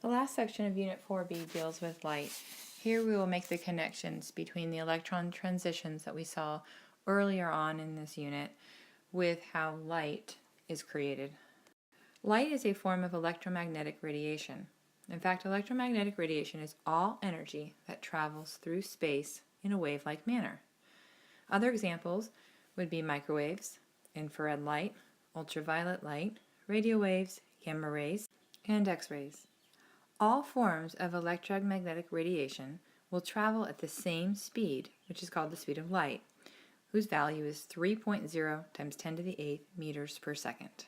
The last section of Unit 4B deals with light. Here we will make the connections between the electron transitions that we saw earlier on in this unit with how light is created. Light is a form of electromagnetic radiation. In fact, electromagnetic radiation is all energy that travels through space in a wave-like manner. Other examples would be microwaves, infrared light, ultraviolet light, radio waves, gamma rays, and X-rays. All forms of electromagnetic radiation will travel at the same speed, which is called the speed of light, whose value is 3.0 times 10 to the 8th meters per second.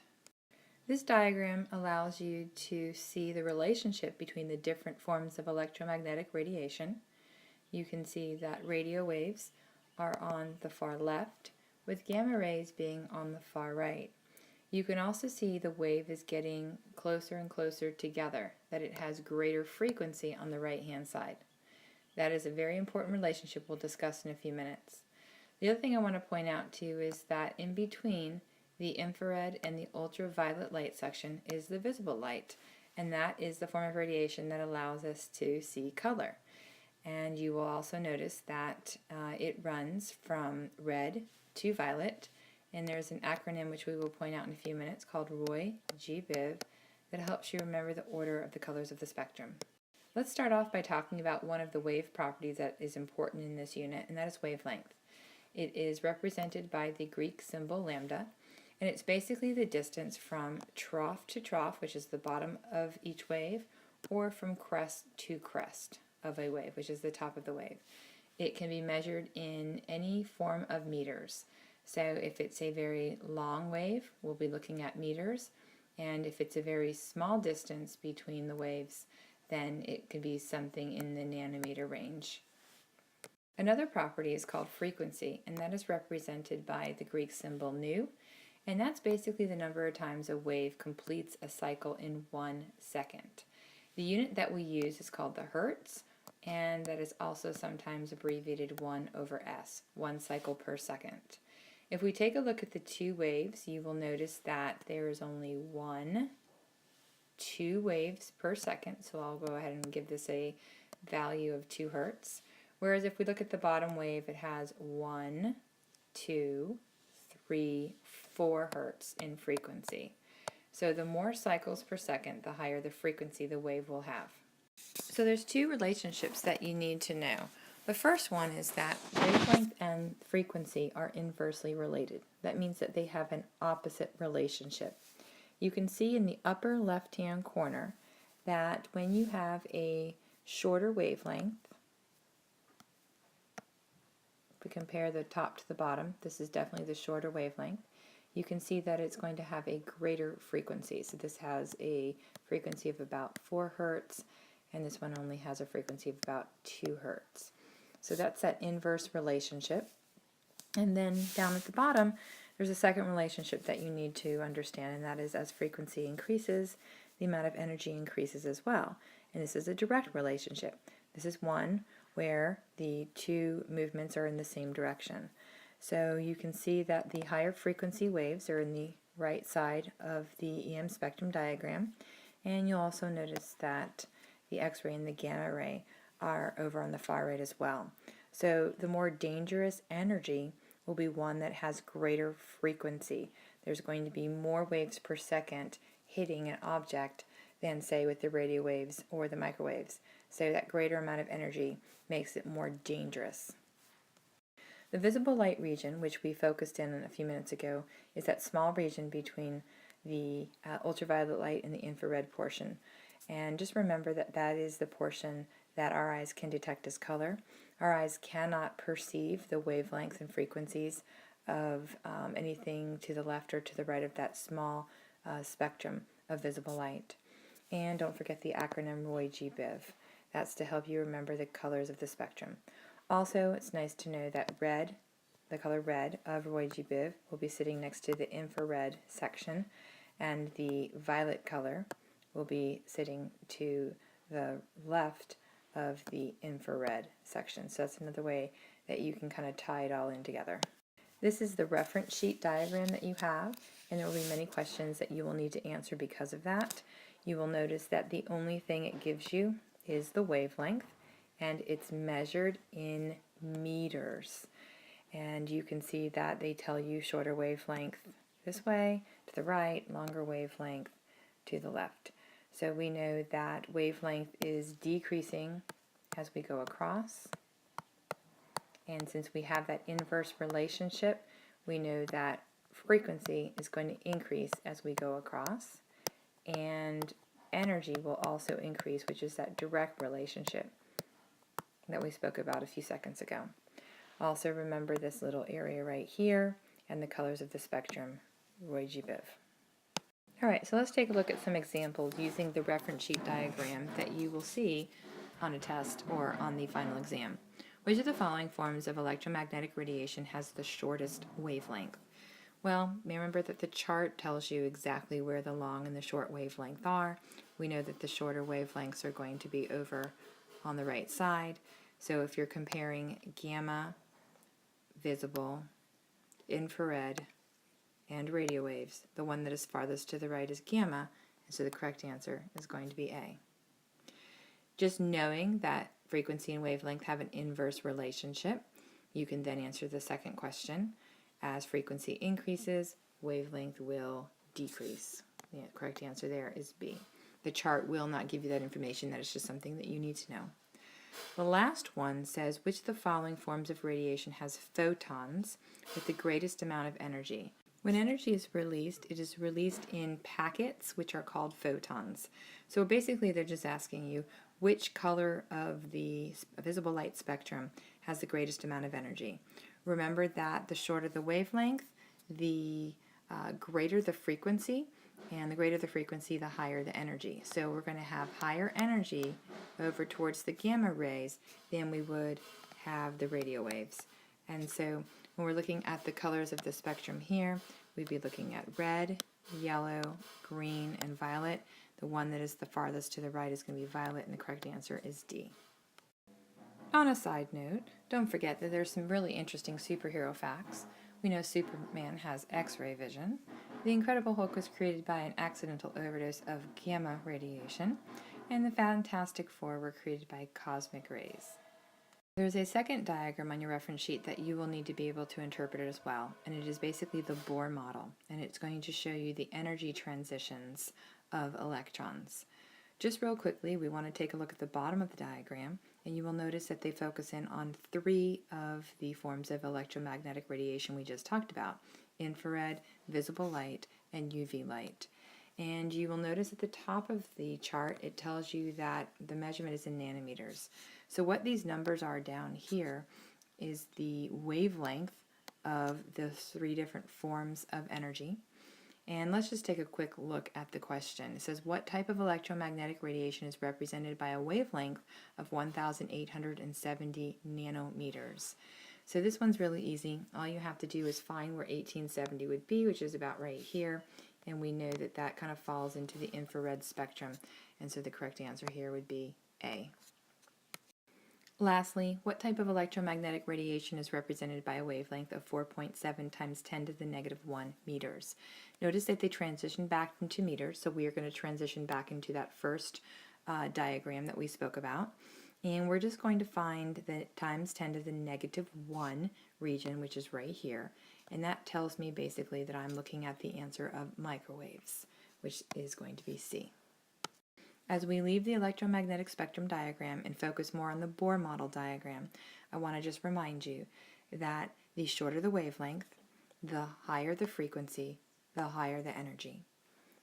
This diagram allows you to see the relationship between the different forms of electromagnetic radiation. You can see that radio waves are on the far left, with gamma rays being on the far right. You can also see the wave is getting closer and closer together, that it has greater frequency on the right-hand side. That is a very important relationship we'll discuss in a few minutes. The other thing I want to point out too is that in between the infrared and the ultraviolet light section is the visible light, and that is the form of radiation that allows us to see color. And you will also notice that it runs from red to violet, and there's an acronym which we will point out in a few minutes called Roy G. Biv that helps you remember the order of the colors of the spectrum. Let's start off by talking about one of the wave properties that is important in this unit, and that is wavelength. It is represented by the Greek symbol lambda, and it's basically the distance from trough to trough, which is the bottom of each wave, or from crest to crest of a wave, which is the top of the wave. It can be measured in any form of meters. So if it's a very long wave, we'll be looking at meters, and if it's a very small distance between the waves, then it could be something in the nanometer range. Another property is called frequency, and that is represented by the Greek symbol nu, and that's basically the number of times a wave completes a cycle in 1 second. The unit that we use is called the hertz, and that is also sometimes abbreviated 1/s, 1 cycle per second. If we take a look at the two waves, you will notice that there is only 2 waves per second, so I'll go ahead and give this a value of 2 hertz. Whereas if we look at the bottom wave, it has 1, 2, 3, 4 hertz in frequency. So the more cycles per second, the higher the frequency the wave will have. So there's 2 relationships that you need to know. The first one is that wavelength and frequency are inversely related. That means that they have an opposite relationship. You can see in the upper left-hand corner that when you have a shorter wavelength, if we compare the top to the bottom, this is definitely the shorter wavelength, you can see that it's going to have a greater frequency. So this has a frequency of about 4 hertz, and this one only has a frequency of about 2 hertz. So that's that inverse relationship. And then down at the bottom, there's a second relationship that you need to understand, and that is as frequency increases, the amount of energy increases as well. And this is a direct relationship. This is one where the 2 movements are in the same direction. So you can see that the higher frequency waves are in the right side of the EM spectrum diagram, and you'll also notice that the X-ray and the gamma ray are over on the far right as well. So the more dangerous energy will be one that has greater frequency. There's going to be more waves per second hitting an object than, say, with the radio waves or the microwaves. So that greater amount of energy makes it more dangerous. The visible light region, which we focused in a few minutes ago, is that small region between the ultraviolet light and the infrared portion. And just remember that that is the portion that our eyes can detect as color. Our eyes cannot perceive the wavelengths and frequencies of anything to the left or to the right of that small spectrum of visible light. And don't forget the acronym Roy G. Biv. That's to help you remember the colors of the spectrum. Also, it's nice to know that red, the color red of Roy G. Biv, will be sitting next to the infrared section, and the violet color will be sitting to the left of the infrared section. So that's another way that you can kind of tie it all in together. This is the reference sheet diagram that you have, and there will be many questions that you will need to answer because of that. you will notice that the only thing it gives you is the wavelength, and it's measured in meters. And you can see that they tell you shorter wavelength this way, to the right, longer wavelength to the left. So we know that wavelength is decreasing as we go across. And since we have that inverse relationship, we know that frequency is going to increase as we go across. And energy will also increase, which is that direct relationship that we spoke about a few seconds ago. Also remember this little area right here and the colors of the spectrum, Roy G. Biv. Alright, so let's take a look at some examples using the reference sheet diagram that you will see on a test or on the final exam. Which of the following forms of electromagnetic radiation has the shortest wavelength? Well, remember that the chart tells you exactly where the long and the short wavelength are. We know that the shorter wavelengths are going to be over on the right side. So if you're comparing gamma, visible, infrared, and radio waves, the one that is farthest to the right is gamma, and so the correct answer is going to be A. Just knowing that frequency and wavelength have an inverse relationship, you can then answer the second question. As frequency increases, wavelength will decrease. The correct answer there is B. The chart will not give you that information. That is just something that you need to know. The last one says, which of the following forms of radiation has photons with the greatest amount of energy? When energy is released, it is released in packets, which are called photons. So basically they're just asking you which color of the visible light spectrum has the greatest amount of energy. Remember that the shorter the wavelength, the greater the frequency, and the greater the frequency, the higher the energy. So we're going to have higher energy over towards the gamma rays than we would have the radio waves. And so when we're looking at the colors of the spectrum here, we'd be looking at red, yellow, green, and violet. The one that is the farthest to the right is going to be violet, and the correct answer is D. On a side note, don't forget that there's some really interesting superhero facts. We know Superman has X-ray vision. The Incredible Hulk was created by an accidental overdose of gamma radiation. And the Fantastic Four were created by cosmic rays. There's a second diagram on your reference sheet that you will need to be able to interpret it as well, and it is basically the Bohr model, and it's going to show you the energy transitions of electrons. Just real quickly, we want to take a look at the bottom of the diagram, and you will notice that they focus in on 3 of the forms of electromagnetic radiation we just talked about: infrared, visible light, and UV light. And you will notice at the top of the chart, it tells you that the measurement is in nanometers. So what these numbers are down here is the wavelength of the 3 different forms of energy. And let's just take a quick look at the question. It says, what type of electromagnetic radiation is represented by a wavelength of 1,870 nanometers? So this one's really easy. All you have to do is find where 1870 would be, which is about right here. And we know that that kind of falls into the infrared spectrum. And so the correct answer here would be A. Lastly, what type of electromagnetic radiation is represented by a wavelength of 4.7 times 10 to the negative 1 meters? Notice that they transition back into meters, so we are going to transition back into that first diagram that we spoke about. And we're just going to find the times 10 to the negative 1 region, which is right here. And that tells me basically that I'm looking at the answer of microwaves, which is going to be C. As we leave the electromagnetic spectrum diagram and focus more on the Bohr model diagram, I want to just remind you that the shorter the wavelength, the higher the frequency, the higher the energy.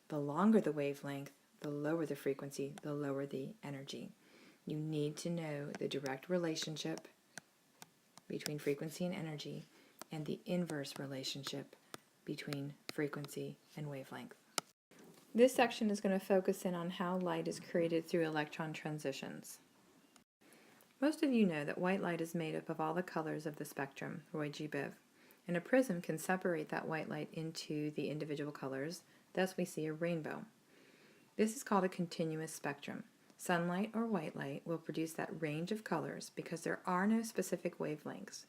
The longer the wavelength, the lower the frequency, the lower the energy. You need to know the direct relationship between frequency and energy and the inverse relationship between frequency and wavelength. This section is going to focus in on how light is created through electron transitions. Most of you know that white light is made up of all the colors of the spectrum, Roy G. Biv, and a prism can separate that white light into the individual colors, thus we see a rainbow. This is called a continuous spectrum. Sunlight or white light will produce that range of colors because there are no specific wavelengths.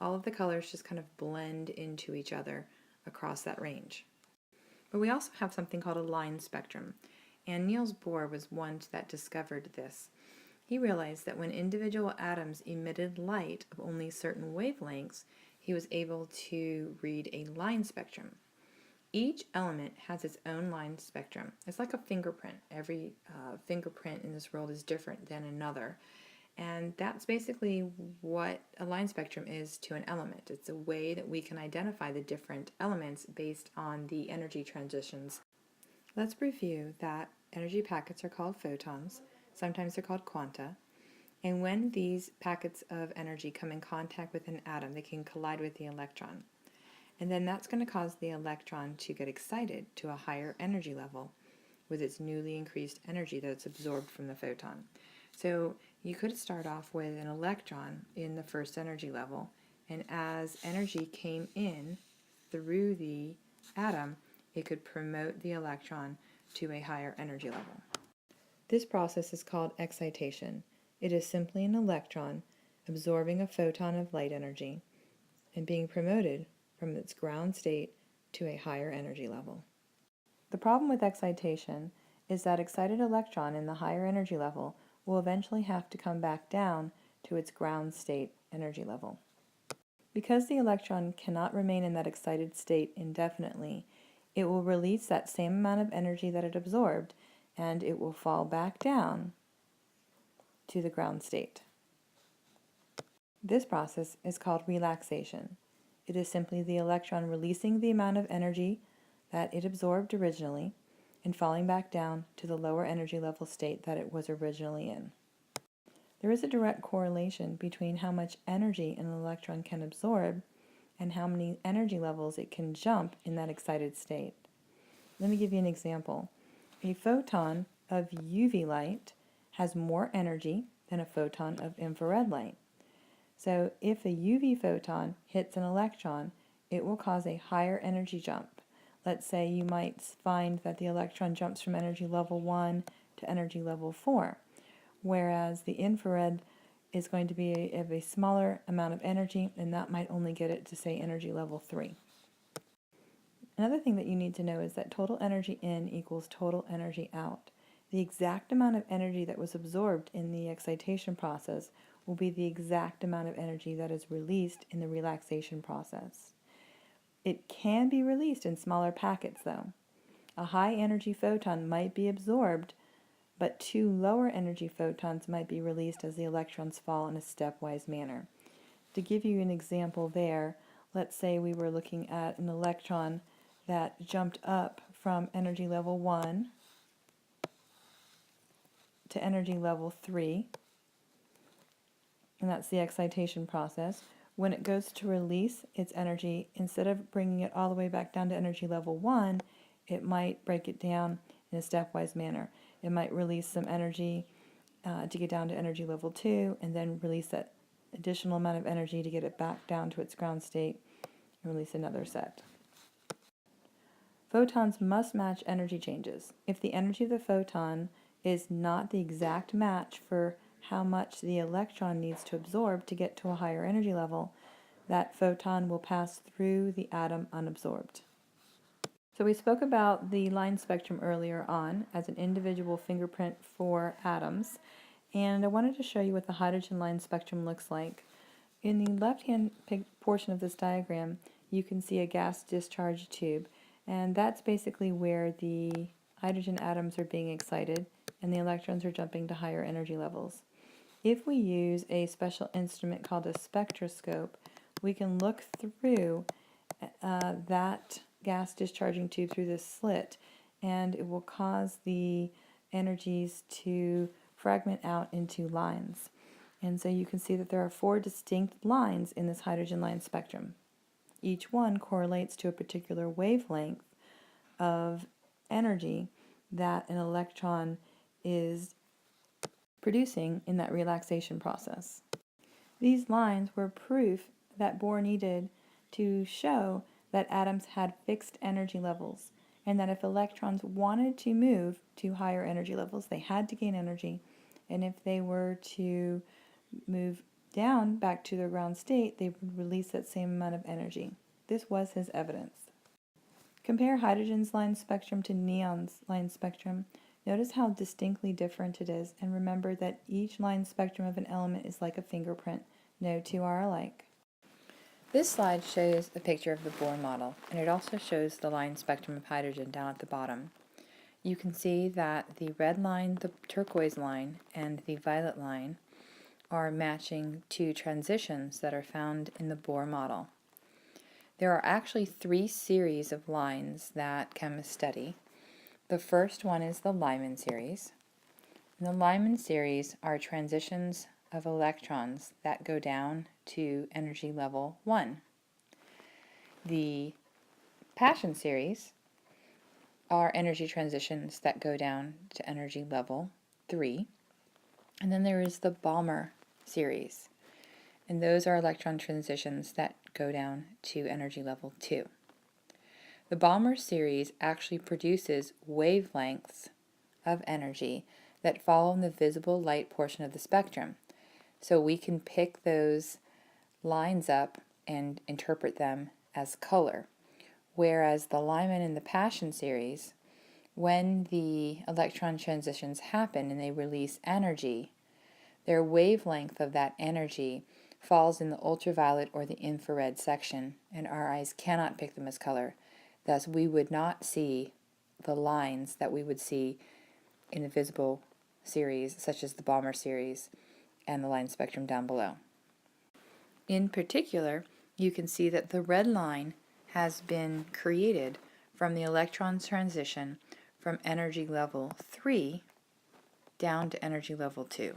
All of the colors just kind of blend into each other across that range. But we also have something called a line spectrum, and Niels Bohr was one that discovered this. He realized that when individual atoms emitted light of only certain wavelengths, he was able to read a line spectrum. Each element has its own line spectrum. It's like a fingerprint. Every fingerprint in this world is different than another. And that's basically what a line spectrum is to an element. It's a way that we can identify the different elements based on the energy transitions. Let's review that energy packets are called photons. Sometimes they're called quanta. And when these packets of energy come in contact with an atom, they can collide with the electron. And then that's going to cause the electron to get excited to a higher energy level with its newly increased energy that's absorbed from the photon. So you could start off with an electron in the first energy level, and as energy came in through the atom, it could promote the electron to a higher energy level. This process is called excitation. It is simply an electron absorbing a photon of light energy and being promoted from its ground state to a higher energy level. The problem with excitation is that excited electron in the higher energy level will eventually have to come back down to its ground state energy level. Because the electron cannot remain in that excited state indefinitely, it will release that same amount of energy that it absorbed, and it will fall back down to the ground state. This process is called relaxation. It is simply the electron releasing the amount of energy that it absorbed originally and falling back down to the lower energy level state that it was originally in. There is a direct correlation between how much energy an electron can absorb and how many energy levels it can jump in that excited state. Let me give you an example. A photon of UV light has more energy than a photon of infrared light. So if a UV photon hits an electron, it will cause a higher energy jump. Let's say you might find that the electron jumps from energy level 1 to energy level 4, whereas the infrared is going to be of a smaller amount of energy, and that might only get it to, say, energy level 3. Another thing that you need to know is that total energy in equals total energy out. The exact amount of energy that was absorbed in the excitation process will be the exact amount of energy that is released in the relaxation process. It can be released in smaller packets, though. A high energy photon might be absorbed, but 2 lower energy photons might be released as the electrons fall in a stepwise manner. To give you an example there, let's say we were looking at an electron that jumped up from energy level 1 to energy level 3, and that's the excitation process. When it goes to release its energy, instead of bringing it all the way back down to energy level 1, it might break it down in a stepwise manner. It might release some energy to get down to energy level 2, and then release that additional amount of energy to get it back down to its ground state, and release another set. Photons must match energy changes. If the energy of the photon is not the exact match for how much the electron needs to absorb to get to a higher energy level, that photon will pass through the atom unabsorbed. So we spoke about the line spectrum earlier on as an individual fingerprint for atoms, and I wanted to show you what the hydrogen line spectrum looks like. In the left-hand portion of this diagram, you can see a gas discharge tube, and that's basically where the hydrogen atoms are being excited and the electrons are jumping to higher energy levels. If we use a special instrument called a spectroscope, we can look through that gas discharging tube through this slit, and it will cause the energies to fragment out into lines. And so you can see that there are 4 distinct lines in this hydrogen line spectrum. Each one correlates to a particular wavelength of energy that an electron is producing in that relaxation process. These lines were proof that Bohr needed to show that atoms had fixed energy levels, and that if electrons wanted to move to higher energy levels, they had to gain energy, and if they were to move down back to their ground state, they would release that same amount of energy. This was his evidence. Compare hydrogen's line spectrum to neon's line spectrum. Notice how distinctly different it is, and remember that each line spectrum of an element is like a fingerprint. No two are alike. This slide shows a picture of the Bohr model, and it also shows the line spectrum of hydrogen down at the bottom. You can see that the red line, the turquoise line, and the violet line are matching to transitions that are found in the Bohr model. There are actually 3 series of lines that chemists study. The first one is the Lyman series. And the Lyman series are transitions of electrons that go down to energy level 1. The Paschen series are energy transitions that go down to energy level 3. And then there is the Balmer series, and those are electron transitions that go down to energy level 2. The Balmer series actually produces wavelengths of energy that fall in the visible light portion of the spectrum. So we can pick those lines up and interpret them as color. Whereas the Lyman and the Paschen series, when the electron transitions happen and they release energy, their wavelength of that energy falls in the ultraviolet or the infrared section, and our eyes cannot pick them as color. Thus, we would not see the lines that we would see in the visible series, such as the Balmer series and the line spectrum down below. In particular, you can see that the red line has been created from the electron transition from energy level 3 down to energy level 2.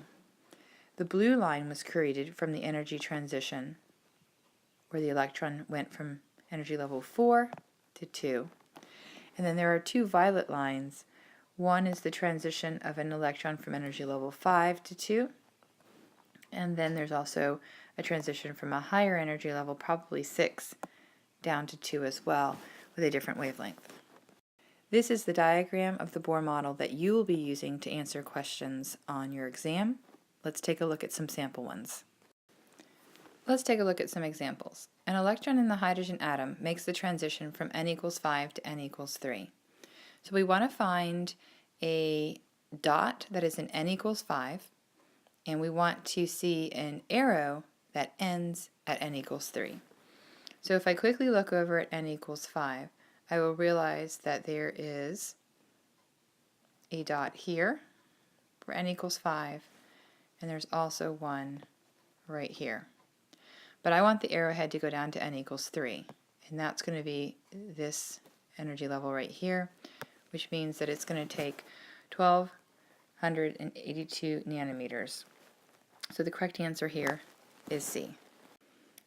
The blue line was created from the energy transition where the electron went from energy level 4 to 2. And then there are 2 violet lines. One is the transition of an electron from energy level 5 to 2. And then there's also a transition from a higher energy level, probably 6, down to 2 as well, with a different wavelength. This is the diagram of the Bohr model that you will be using to answer questions on your exam. Let's take a look at some sample ones. Let's take a look at some examples. An electron in the hydrogen atom makes the transition from n equals 5 to n equals 3. So we want to find a dot that is in n equals 5, and we want to see an arrow that ends at n equals 3. So if I quickly look over at n equals 5, I will realize that there is a dot here for n equals 5, and there's also one right here. But I want the arrowhead to go down to n equals 3, and that's going to be this energy level right here, which means that it's going to take 1282 nanometers. So the correct answer here is C.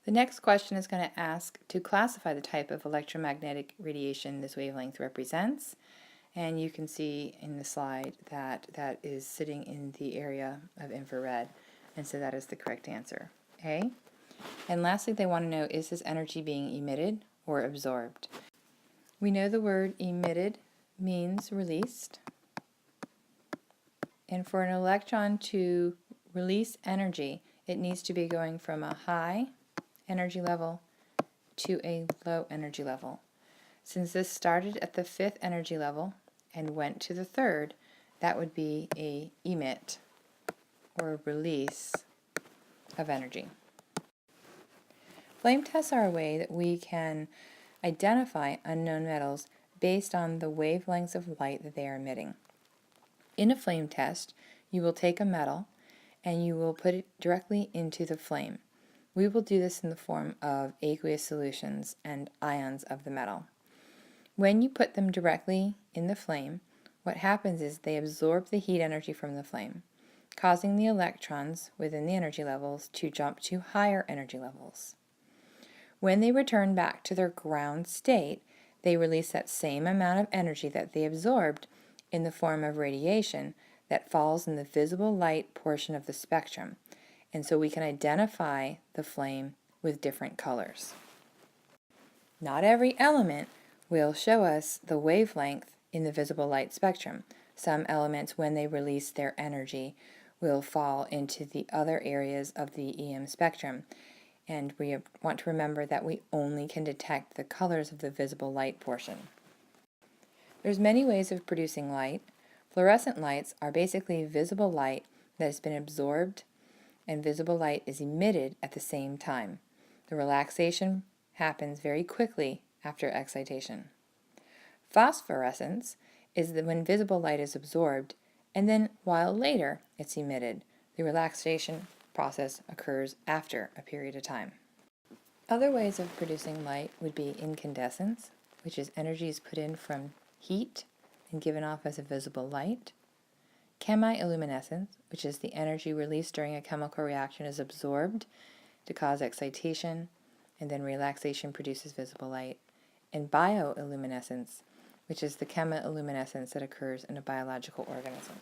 The next question is going to ask to classify the type of electromagnetic radiation this wavelength represents, and you can see in the slide that that is sitting in the area of infrared, and so that is the correct answer, A. And lastly, they want to know, is this energy being emitted or absorbed? We know the word emitted means released, and for an electron to release energy, it needs to be going from a high energy level to a low energy level. Since this started at the 5th energy level and went to the 3rd, that would be a emit or a release of energy. Flame tests are a way that we can identify unknown metals based on the wavelengths of light that they are emitting. In a flame test, you will take a metal and you will put it directly into the flame. We will do this in the form of aqueous solutions and ions of the metal. When you put them directly in the flame, what happens is they absorb the heat energy from the flame, causing the electrons within the energy levels to jump to higher energy levels. When they return back to their ground state, they release that same amount of energy that they absorbed in the form of radiation that falls in the visible light portion of the spectrum, and so we can identify the flame with different colors. Not every element will show us the wavelength in the visible light spectrum. Some elements, when they release their energy, will fall into the other areas of the EM spectrum, and we want to remember that we only can detect the colors of the visible light portion. There's many ways of producing light. Fluorescent lights are basically visible light that has been absorbed, and visible light is emitted at the same time. The relaxation happens very quickly after excitation. Phosphorescence is when visible light is absorbed, and then while later it's emitted. The relaxation process occurs after a period of time. Other ways of producing light would be incandescence, which is energy is put in from heat and given off as a visible light. Chemiluminescence, which is the energy released during a chemical reaction is absorbed to cause excitation, and then relaxation produces visible light. And bioluminescence, which is the chemiluminescence that occurs in a biological organism.